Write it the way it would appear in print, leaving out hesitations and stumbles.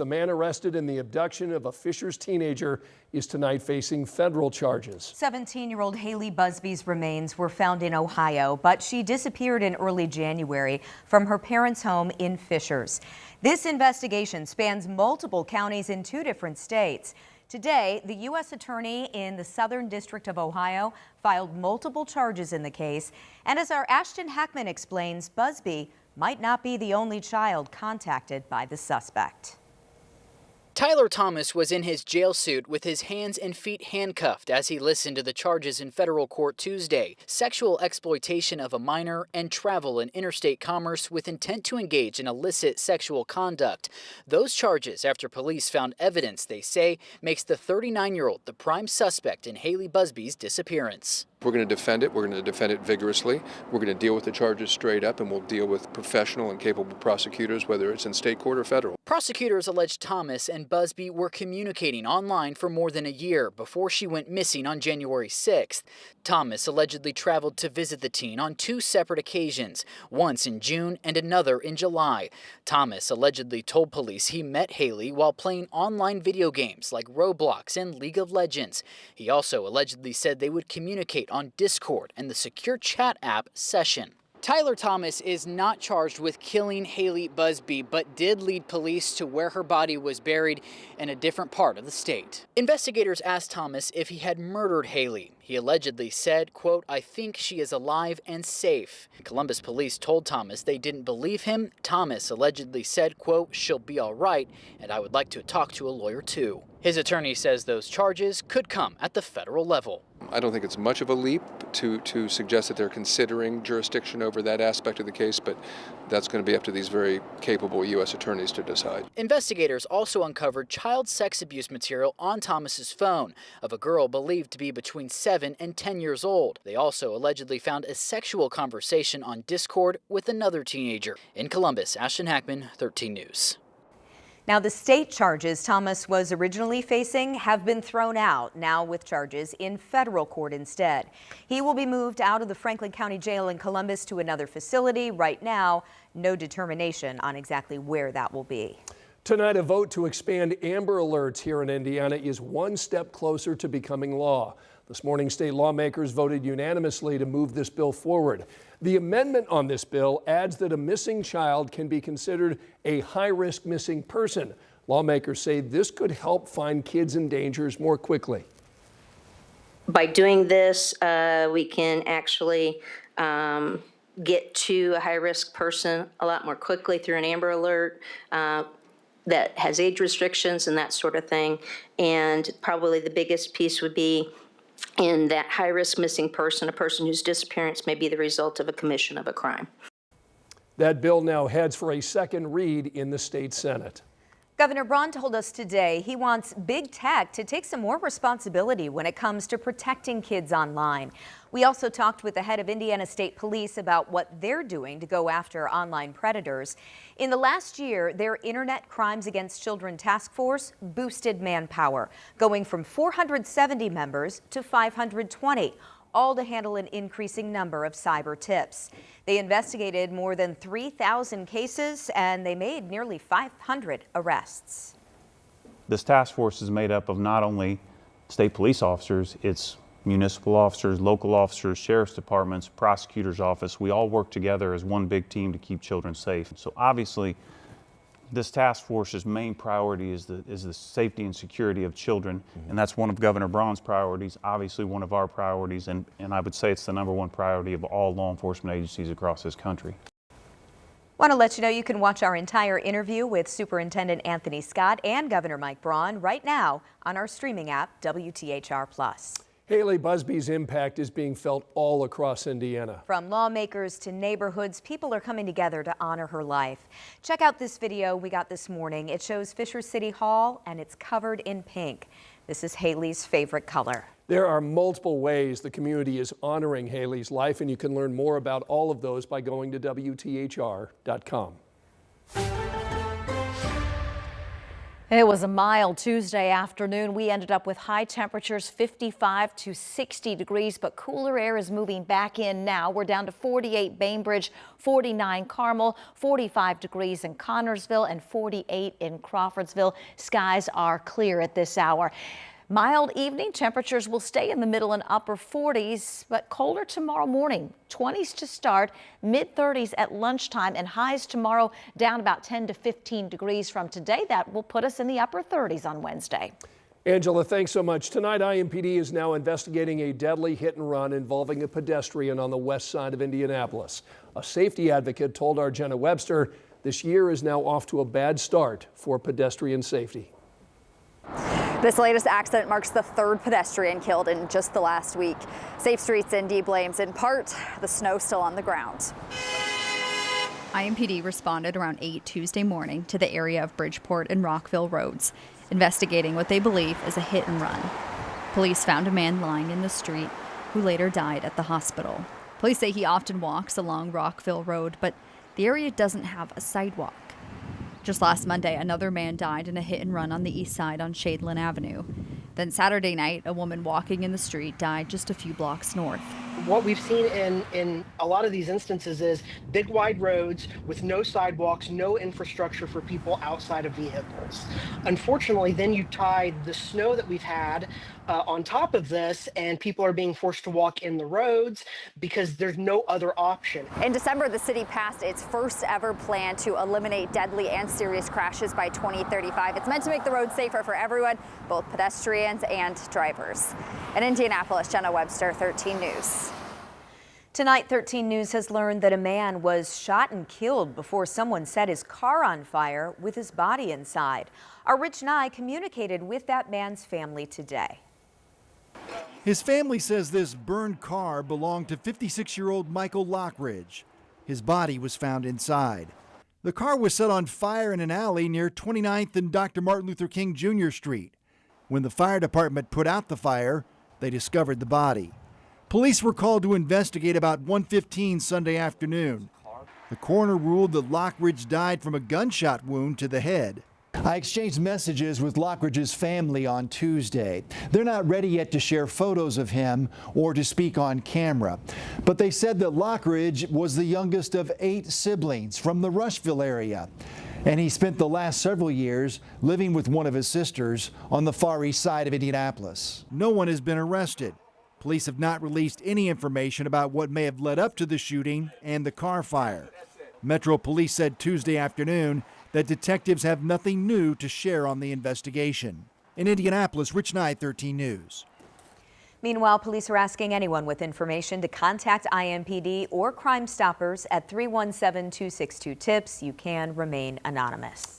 The man arrested in the abduction of a Fishers teenager is tonight facing federal charges. 17-year-old Haley Busby's remains were found in Ohio, but she disappeared in early January from her parents' home in Fishers. This investigation spans multiple counties in 2 different states. Today, the U.S. Attorney in the Southern District of Ohio filed multiple charges in the case. And as our Ashton Hackman explains, Busby might not be the only child contacted by the suspect. Tyler Thomas was in his jail suit with his hands and feet handcuffed as he listened to the charges in federal court Tuesday: sexual exploitation of a minor and travel in interstate commerce with intent to engage in illicit sexual conduct. Those charges after police found evidence they say makes the 39-year-old the prime suspect in Haley Busby's disappearance. We're going to defend it. We're going to defend it vigorously. We're going to deal with the charges straight up, and we'll deal with professional and capable prosecutors, whether it's in state court or federal. Prosecutors allege Thomas and Busby were communicating online for more than a year before she went missing on January 6th. Thomas allegedly traveled to visit the teen on 2 separate occasions, once in June and another in July. Thomas allegedly told police he met Haley while playing online video games like Roblox and League of Legends. He also allegedly said they would communicate on Discord and the secure chat app Session. Tyler Thomas is not charged with killing Haley Busby, but did lead police to where her body was buried in a different part of the state. Investigators asked Thomas if he had murdered Haley. He allegedly said, quote, "I think she is alive and safe." Columbus police told Thomas they didn't believe him. Thomas allegedly said, quote, "She'll be all right, and I would like to talk to a lawyer too." His attorney says those charges could come at the federal level. I don't think it's much of a leap to suggest that they're considering jurisdiction over that aspect of the case, but that's going to be up to these very capable U.S. attorneys to decide. Investigators also uncovered child sex abuse material on Thomas's phone of a girl believed to be between 7 and 10 years old. They also allegedly found a sexual conversation on Discord with another teenager. In Columbus, Ashton Hackman, 13 News. Now, the state charges Thomas was originally facing have been thrown out, now with charges in federal court instead. He will be moved out of the Franklin County Jail in Columbus to another facility. Right now, no determination on exactly where that will be. Tonight, a vote to expand Amber Alerts here in Indiana is one step closer to becoming law. This morning, state lawmakers voted unanimously to move this bill forward. The amendment on this bill adds that a missing child can be considered a high-risk missing person. Lawmakers say this could help find kids in danger more quickly. By doing this, we can actually get to a high-risk person a lot more quickly through an Amber Alert that has age restrictions and that sort of thing. And probably the biggest piece would be in that high-risk missing person, a person whose disappearance may be the result of a commission of a crime. That bill now heads for a second read in the state Senate. Governor Braun told us today he wants big tech to take some more responsibility when it comes to protecting kids online. We also talked with the head of Indiana State Police about what they're doing to go after online predators. In the last year, their Internet Crimes Against Children Task Force boosted manpower, going from 470 members to 520. All to handle an increasing number of cyber tips. They investigated more than 3,000 cases and they made nearly 500 arrests. This task force is made up of not only state police officers, it's municipal officers, local officers, sheriff's departments, prosecutor's office. We all work together as one big team to keep children safe. So obviously, this task force's main priority is the safety and security of children, and that's one of Governor Braun's priorities, obviously one of our priorities, and I would say it's the #1 priority of all law enforcement agencies across this country. Want to let you know you can watch our entire interview with Superintendent Anthony Scott and Governor Mike Braun right now on our streaming app, WTHR+. Haley Busby's impact is being felt all across Indiana. From lawmakers to neighborhoods, people are coming together to honor her life. Check out this video we got this morning. It shows Fishers City Hall and it's covered in pink. This is Haley's favorite color. There are multiple ways the community is honoring Haley's life, and you can learn more about all of those by going to WTHR.com. It was a mild Tuesday afternoon. We ended up with high temperatures 55 to 60 degrees, but cooler air is moving back in now. We're down to 48 Bainbridge, 49 Carmel, 45 degrees in Connorsville, and 48 in Crawfordsville. Skies are clear at this hour. Mild evening temperatures will stay in the middle and upper 40s, but colder tomorrow morning. 20s to start, mid 30s at lunchtime, and highs tomorrow down about 10 to 15 degrees from today. That will put us in the upper 30s on Wednesday. Angela, thanks so much. Tonight, IMPD is now investigating a deadly hit and run involving a pedestrian on the west side of Indianapolis. A safety advocate told our Jenna Webster this year is now off to a bad start for pedestrian safety. This latest accident marks the third pedestrian killed in just the last week. Safe Streets Indy blames in part the snow still on the ground. IMPD responded around 8 Tuesday morning to the area of Bridgeport and Rockville roads, investigating what they believe is a hit and run. Police found a man lying in the street who later died at the hospital. Police say he often walks along Rockville Road, but the area doesn't have a sidewalk. Just last Monday, another man died in a hit and run on the east side on Shadeland Avenue. Then Saturday night, a woman walking in the street died just a few blocks north. What we've seen in a lot of these instances is big wide roads with no sidewalks, no infrastructure for people outside of vehicles. Unfortunately, then you tie the snow that we've had on top of this, and people are being forced to walk in the roads because there's no other option. In December, the city passed its first ever plan to eliminate deadly and serious crashes by 2035. It's meant to make the road safer for everyone, both pedestrians and drivers. In Indianapolis, Jenna Webster, 13 News. Tonight, 13 News has learned that a man was shot and killed before someone set his car on fire with his body inside. Our Rich Nye communicated with that man's family today. His family says this burned car belonged to 56-year-old Michael Lockridge. His body was found inside. The car was set on fire in an alley near 29th and Dr. Martin Luther King Jr. Street. When the fire department put out the fire, they discovered the body. Police were called to investigate about 1:15 Sunday afternoon. The coroner ruled that Lockridge died from a gunshot wound to the head. I exchanged messages with Lockridge's family on Tuesday. They're not ready yet to share photos of him or to speak on camera. But they said that Lockridge was the youngest of 8 siblings from the Rushville area. And he spent the last several years living with one of his sisters on the far east side of Indianapolis. No one has been arrested. Police have not released any information about what may have led up to the shooting and the car fire. Metro Police said Tuesday afternoon that detectives have nothing new to share on the investigation. In Indianapolis, Rich Nye, 13 News. Meanwhile, police are asking anyone with information to contact IMPD or Crime Stoppers at 317-262-TIPS. You can remain anonymous.